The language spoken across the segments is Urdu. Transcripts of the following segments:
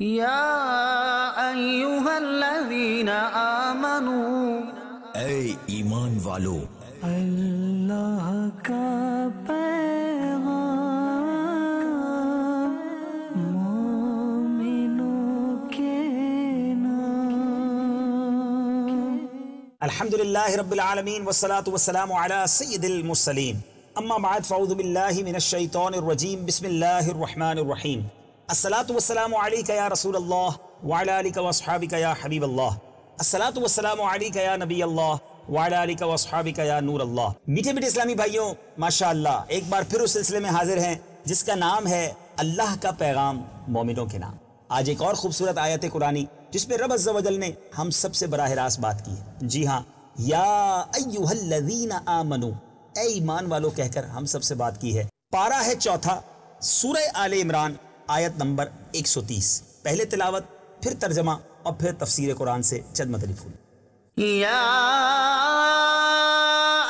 یا ایہا الذین آمنوا، اے ایمان والو، اللہ کا پیغام مومنوں کے نام۔ الحمدللہ رب العالمین والصلاة والسلام علی سید المرسلین، اما بعد فاعوذ باللہ من الشیطان الرجیم، بسم اللہ الرحمن الرحیم۔ الصلاة والسلام علیک یا رسول اللہ وعلی آلک واصحابک یا حبیب اللہ، الصلاة والسلام علیک یا نبی اللہ وعلی آلک واصحابک یا نور اللہ۔ میٹھے میٹھے اسلامی بھائیوں، ماشاءاللہ ایک بار پھر اس سلسلے میں حاضر ہیں جس کا نام ہے اللہ کا پیغام مومنوں کے نام۔ آج ایک اور خوبصورت آیت قرآنی جس پہ رب عز و جل نے ہم سب سے براہ راست بات کی ہے۔ جی ہاں، یا ایہا الذین آمنوا، اے ایمان والو کہہ کر ہم سب سے بات کی ہے۔ پارہ ہے 4 سورہ آل عمران، آیت نمبر 130۔ پہلے تلاوت، پھر ترجمہ اور پھر تفسیر قرآن سے چند مدنی پھول۔ یا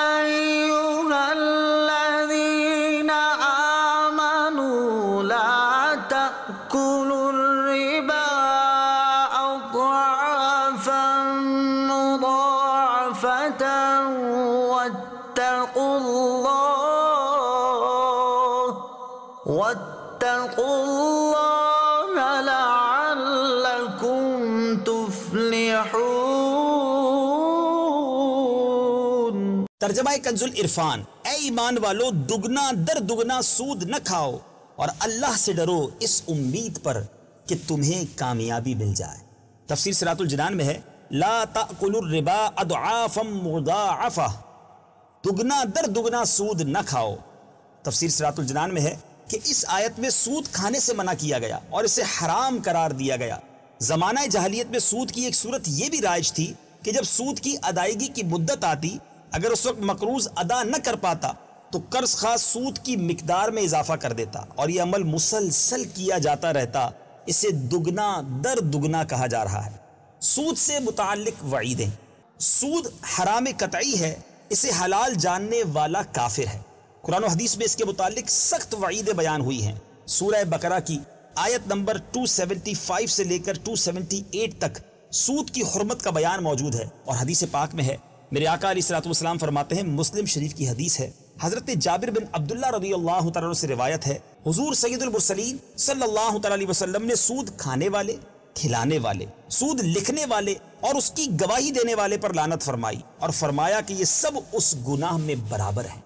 ایہا الذین آمنوا لا تأکلوا الربا اضعافا مضاعفة واتقوا اللہ لعلکم تفلحون۔ ترجمہ کنز العرفان، اے ایمان والو دگنا در دگنا سود نہ کھاؤ اور اللہ سے ڈرو اس امید پر کہ تمہیں کامیابی مل جائے۔ تفسیر صراط الجنان میں ہے لا تأکلوا الربا اضعافا مضاعفہ، دگنا در دگنا سود نہ کھاؤ۔ تفسیر صراط الجنان میں ہے کہ اس آیت میں سود کھانے سے منع کیا گیا اور اسے حرام قرار دیا گیا۔ زمانہ جاہلیت میں سود کی ایک صورت یہ بھی رائج تھی کہ جب سود کی ادائیگی کی مدت آتی، اگر اس وقت مقروض ادا نہ کر پاتا تو قرض خواہ سود کی مقدار میں اضافہ کر دیتا اور یہ عمل مسلسل کیا جاتا رہتا۔ اسے دگنا در دگنا کہا جا رہا ہے۔ سود سے متعلق وعیدیں۔ سود حرام قطعی ہے، اسے حلال جاننے والا کافر ہے۔ قرآن و حدیث میں اس کے متعلق سخت وعیدیں بیان ہوئی ہیں۔ سورہ بقرہ کی آیت نمبر 275 سے لے کر 278 تک سود کی حرمت کا بیان موجود ہے، اور حدیث پاک میں ہے، میرے آقا علیہ الصلوۃ والسلام فرماتے ہیں، مسلم شریف کی حدیث ہے، حضرت جابر بن عبداللہ رضی اللہ تعالیٰ عنہ سے روایت ہے، حضور سید المرسلین صلی اللہ تعالیٰ علیہ وسلم نے سود کھانے والے، کھلانے والے، سود لکھنے والے اور اس کی گواہی دینے والے پر لعنت فرمائی اور فرمایا کہ یہ سب اس گناہ میں برابر ہیں۔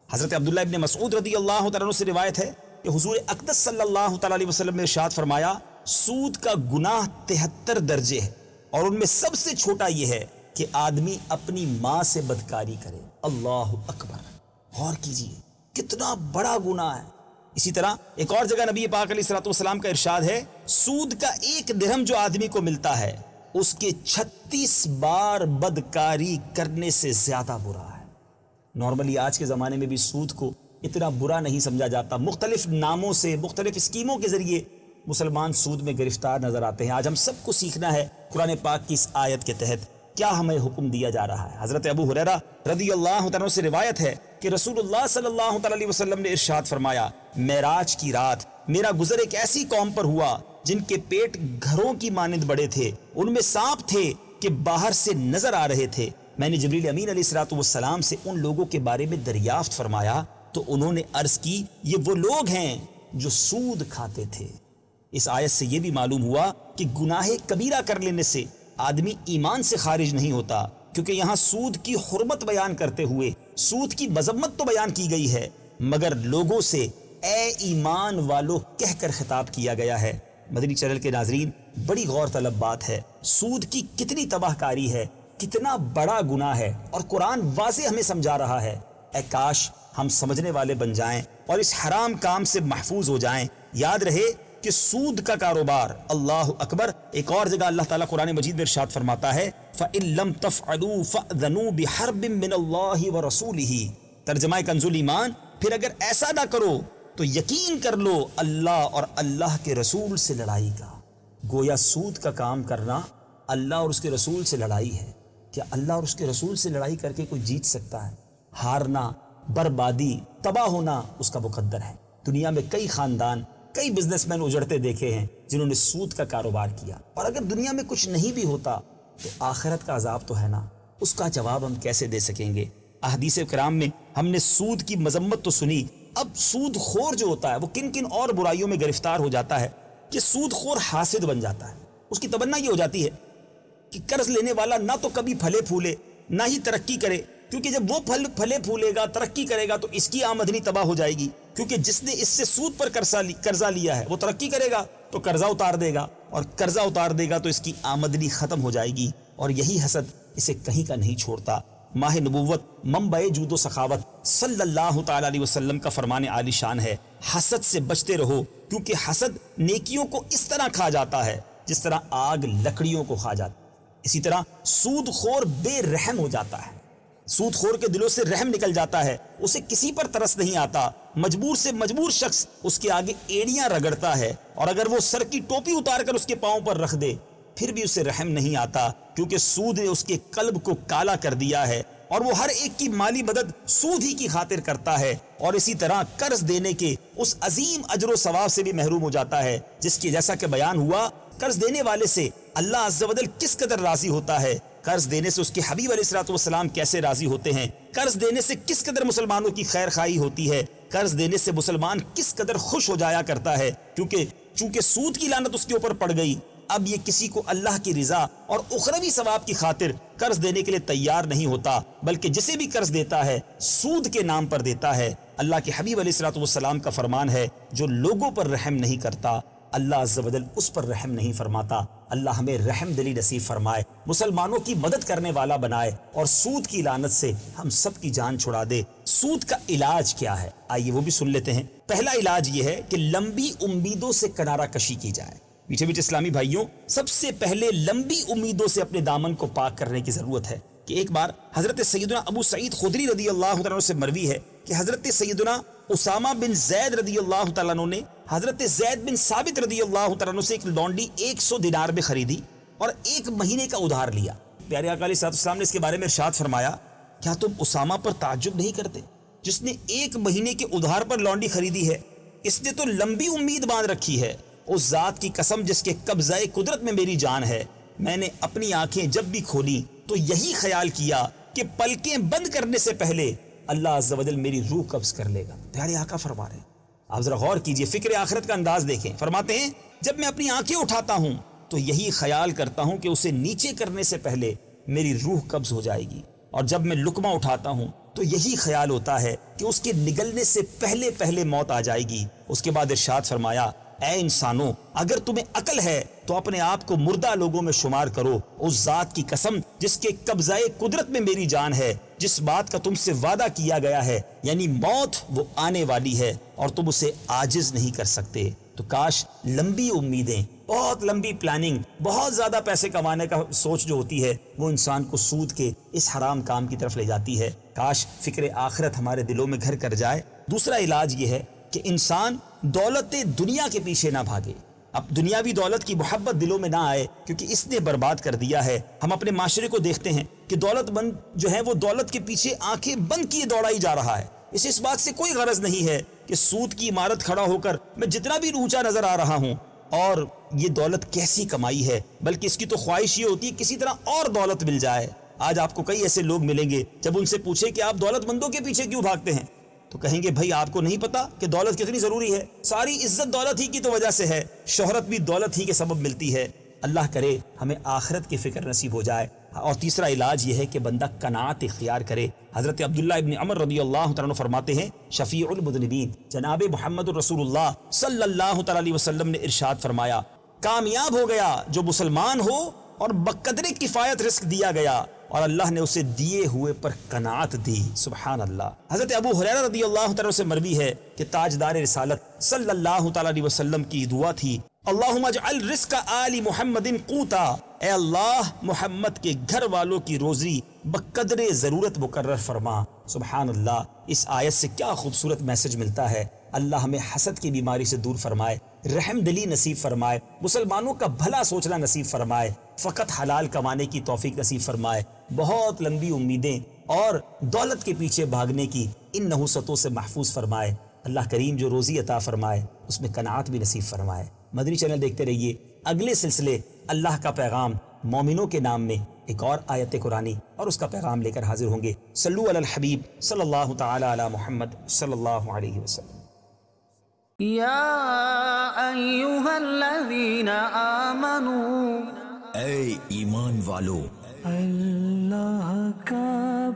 حضرت عبداللہ ابن مسعود رضی اللہ تعالیٰ عنہ سے روایت ہے کہ حضور اقدس صلی اللہ تعالیٰ علیہ وسلم نے ارشاد فرمایا، سود کا گناہ 73 درجے ہے، اور ان میں سب سے چھوٹا یہ ہے کہ آدمی اپنی ماں سے بدکاری کرے۔ اللہ اکبر، غور کیجئے کتنا بڑا گناہ ہے۔ اسی طرح ایک اور جگہ نبی پاک علیہ الصلوۃ والسلام کا ارشاد ہے، سود کا 1 درہم جو آدمی کو ملتا ہے اس کے 36 بار بدکاری کرنے سے زیادہ برا ہے۔ نارملی آج کے زمانے میں بھی سود کو اتنا برا نہیں سمجھا جاتا، مختلف ناموں سے، مختلف اسکیموں کے ذریعے مسلمان سود میں گرفتار نظر آتے ہیں۔ آج ہم سب کو سیکھنا ہے قرآن پاک کی اس آیت کے تحت کیا ہمیں حکم دیا جا رہا ہے۔ حضرت ابو ہریرہ رضی اللہ تعالیٰ سے روایت ہے کہ رسول اللہ صلی اللہ تعالیٰ علیہ وسلم نے ارشاد فرمایا، معراج کی رات میرا گزر ایک ایسی قوم پر ہوا جن کے پیٹ گھروں کی مانند بڑے تھے، ان میں سانپ تھے کہ باہر سے نظر آ رہے تھے۔ میں نے جبریل امین علیہ السلام سے ان لوگوں کے بارے میں دریافت فرمایا تو انہوں نے عرض کی، یہ وہ لوگ ہیں جو سود کھاتے تھے۔ اس آیت سے یہ بھی معلوم ہوا کہ گناہ کبیرہ کر لینے سے آدمی ایمان سے خارج نہیں ہوتا، کیونکہ یہاں سود کی حرمت بیان کرتے ہوئے سود کی مذمت تو بیان کی گئی ہے، مگر لوگوں سے اے ایمان والو کہہ کر خطاب کیا گیا ہے۔ مدنی چینل کے ناظرین، بڑی غور طلب بات ہے، سود کی کتنی تباہ کاری ہے، کتنا بڑا گناہ ہے، اور قرآن واضح ہمیں سمجھا رہا ہے۔ اے کاش ہم سمجھنے والے بن جائیں اور اس حرام کام سے محفوظ ہو جائیں۔ یاد رہے کہ سود کا کاروبار، اللہ اکبر، ایک اور جگہ اللہ تعالیٰ قرآن مجید میں ارشاد فرماتا ہے، فَإِن لَمْ تَفْعَلُوا فَأْذَنُوا بِحَرْبٍ مِّنَ اللَّهِ وَرَسُولِهِ۔ ترجمہ کنز ایمان، پھر اگر ایسا نہ کرو تو یقین کر لو اللہ اور اللہ کے رسول سے لڑائی کا۔ گویا سود کا کام کرنا اللہ اور اس کے رسول سے لڑائی ہے۔ کیا اللہ اور اس کے رسول سے لڑائی کر کے کوئی جیت سکتا ہے؟ ہارنا، بربادی، تباہ ہونا اس کا مقدر ہے۔ دنیا میں کئی خاندان کئی بزنس مین اجڑتے دیکھے ہیں جنہوں نے سود کا کاروبار کیا. اور اگر دنیا میں کچھ نہیں بھی ہوتا تو آخرت کا عذاب تو ہے نا, اس کا جواب ہم کیسے دے سکیں گے؟ احادیث کرام میں ہم نے سود کی مذمت تو سنی, اب سود خور جو ہوتا ہے وہ کن کن اور برائیوں میں گرفتار ہو جاتا ہے کہ سود خور حاسد بن جاتا ہے. اس کی تمنا یہ ہو جاتی ہے کہ قرض لینے والا نہ تو کبھی پھلے پھولے نہ ہی ترقی کرے, کیونکہ جب وہ پھلے پھولے گا ترقی کرے گا تو اس کی آمدنی تباہ ہو جائے گی, کیونکہ جس نے اس سے سود پر قرضہ لیا ہے وہ ترقی کرے گا تو قرضہ اتار دے گا, اور قرضہ اتار دے گا تو اس کی آمدنی ختم ہو جائے گی, اور یہی حسد اسے کہیں کا نہیں چھوڑتا. ماہ نبوت منبع جود و سخاوت صلی اللہ تعالی علیہ وسلم کا فرمان عالی شان ہے, حسد سے بچتے رہو, کیونکہ حسد نیکیوں کو اس طرح کھا جاتا ہے جس طرح آگ لکڑیوں کو کھا جاتا ہے. اسی طرح سود خور بے رحم ہو جاتا ہے, سود خور کے دلوں سے رحم نکل جاتا ہے, اسے کسی پر ترس نہیں آتا, مجبور سے مجبور شخص اس کے آگے ایڑیاں رگڑتا ہے, اور اگر وہ سر کی ٹوپی اتار کر اس کے پاؤں پر رکھ دے پھر بھی اسے رحم نہیں آتا, کیونکہ سود نے اس کے قلب کو کالا کر دیا ہے, اور وہ ہر ایک کی مالی مدد سود ہی کی خاطر کرتا ہے, اور اسی طرح قرض دینے کے اس عظیم اجر و ثواب سے بھی محروم ہو جاتا ہے, جس کی جیسا کہ بیان ہوا قرض دینے والے سے اللہ عز و جل کس قدر راضی ہوتا ہے, قرض دینے سے اس کے حبیب علیہ الصلوۃ والسلام کیسے راضی ہوتے ہیں, قرض دینے سے کس قدر مسلمانوں کی خیر خواہی ہوتی ہے, قرض دینے سے مسلمان کس قدر خوش ہو جایا کرتا ہے, چونکہ سود کی لعنت اس کے اوپر پڑ گئی, اب یہ کسی کو اللہ کی رضا اور اخروی ثواب کی خاطر قرض دینے کے لیے تیار نہیں ہوتا, بلکہ جسے بھی قرض دیتا ہے سود کے نام پر دیتا ہے. اللہ کے حبیب علیہ الصلوۃ والسلام کا فرمان ہے, جو لوگوں پر رحم نہیں کرتا اللہ عز و جل اس پر رحم نہیں فرماتا. اللہ ہمیں رحم دلی نصیب فرمائے, مسلمانوں کی مدد کرنے والا بنائے, اور سود کی لعنت سے ہم سب کی جان چھڑا دے. سود کا علاج کیا ہے, آئیے وہ بھی سن لیتے ہیں. پہلا علاج یہ ہے کہ لمبی امیدوں سے کنارہ کشی کی جائے. میٹھے میٹھے اسلامی بھائیوں, سب سے پہلے لمبی امیدوں سے اپنے دامن کو پاک کرنے کی ضرورت ہے. کہ ایک بار حضرت سیدنا ابو سعید خدری رضی اللہ تعالیٰ عنہ سے مروی ہے کہ حضرت سیدنا اسامہ بن زید رضی اللہ تعالیٰ عنہ نے حضرت زید بن ثابت رضی اللہ تعالیٰ عنہ سے ایک لونڈی 100 دینار میں خریدی اور 1 مہینے کا ادھار لیا. پیارے آقا علیہ السلام نے اس کے بارے میں ارشاد فرمایا, کیا تم اسامہ پر تعجب نہیں کرتے جس نے 1 مہینے کے ادھار پر لونڈی خریدی ہے؟ اس نے تو لمبی امید باندھ رکھی ہے. اس ذات کی قسم جس کے قبضہ قدرت میں میری جان ہے, میں نے اپنی آنکھیں جب بھی کھولی تو یہی خیال کیا کہ پلکیں بند کرنے سے پہلے اللہ عز و جل میری روح قبض کر لے گا. پیارے آقا فرما رہے ہیں, آپ ذرا غور کیجئے, فکر آخرت کا انداز دیکھیں. فرماتے ہیں جب میں اپنی آنکھیں اٹھاتا ہوں تو یہی خیال کرتا ہوں کہ اسے نیچے کرنے سے پہلے میری روح قبض ہو جائے گی, اور جب میں لقمہ اٹھاتا ہوں تو یہی خیال ہوتا ہے کہ اس کے نگلنے سے پہلے موت آ جائے گی. اس کے بعد ارشاد فرمایا, اے انسانوں, اگر تمہیں عقل ہے تو اپنے آپ کو مردہ لوگوں میں شمار کرو. اس ذات کی قسم جس کے قبضہ قدرت میں میری جان ہے, جس بات کا تم سے وعدہ کیا گیا ہے, یعنی موت وہ آنے والی ہے اور تم اسے عاجز نہیں کر سکتے. تو کاش لمبی امیدیں, بہت لمبی پلاننگ, بہت زیادہ پیسے کمانے کا سوچ جو ہوتی ہے وہ انسان کو سود کے اس حرام کام کی طرف لے جاتی ہے. کاش فکر آخرت ہمارے دلوں میں گھر کر جائے. دوسرا علاج یہ ہے کہ انسان دولت دنیا کے پیچھے نہ بھاگے. اب دنیاوی دولت کی محبت دلوں میں نہ آئے, کیونکہ اس نے برباد کر دیا ہے. ہم اپنے معاشرے کو دیکھتے ہیں کہ دولت مند جو ہے وہ دولت کے پیچھے آنکھیں بند کیے دوڑا ہی جا رہا ہے. اسے اس بات سے کوئی غرض نہیں ہے کہ سود کی عمارت کھڑا ہو کر میں جتنا بھی اونچا نظر آ رہا ہوں اور یہ دولت کیسی کمائی ہے, بلکہ اس کی تو خواہش یہ ہوتی ہے کسی طرح اور دولت مل جائے. آج آپ کو کئی ایسے لوگ ملیں گے, جب ان سے پوچھے کہ آپ دولت مندوں کے پیچھے کیوں بھاگتے ہیں تو کہیں گے بھائی آپ کو نہیں پتا کہ دولت کتنی ضروری ہے. ساری عزت دولت ہی کی تو وجہ سے ہے, شہرت بھی دولت ہی کے سبب ملتی ہے. اللہ کرے ہمیں آخرت کی فکر نصیب ہو جائے. اور تیسرا علاج یہ ہے کہ بندہ قناعت اختیار کرے. حضرت عبداللہ ابن عمر رضی اللہ تعالیٰ عنہ فرماتے ہیں, شفیع المذنبین جناب محمد رسول اللہ صلی اللہ تعالیٰ علیہ وسلم نے ارشاد فرمایا, کامیاب ہو گیا جو مسلمان ہو اور بقدر کفایت رزق دیا گیا اور اللہ نے اسے دیے ہوئے پر قناعت دی. سبحان اللہ. حضرت ابو ہریرہ رضی اللہ تعالیٰ سے مروی ہے کہ تاجدار رسالت صلی اللہ تعالیٰ علیہ وسلم کی دعا تھی, اللہم اجعل رزق آل محمد قوتا, اے اللہ محمد کے گھر والوں کی روزی بقدر ضرورت مقرر فرما. سبحان اللہ. اس آیت سے کیا خوبصورت میسج ملتا ہے. اللہ ہمیں حسد کی بیماری سے دور فرمائے, رحم دلی نصیب فرمائے, مسلمانوں کا بھلا سوچنا نصیب فرمائے, فقط حلال کمانے کی توفیق نصیب فرمائے, بہت لمبی امیدیں اور دولت کے پیچھے بھاگنے کی ان نحوستوں سے محفوظ فرمائے. اللہ کریم جو روزی عطا فرمائے اس میں قناعت بھی نصیب فرمائے۔ مدنی چینل دیکھتے رہیے، اگلے سلسلے اللہ کا پیغام مومنوں کے نام میں ایک اور آیت قرآنی اور اس کا پیغام لے کر حاضر ہوں گے۔ صلو علی الحبیب صلی اللہ تعالی علی محمد صلی اللہ علیہ وسلم۔ یا ایہا الذین آمنوا، اے ایمان والو، اللہ کا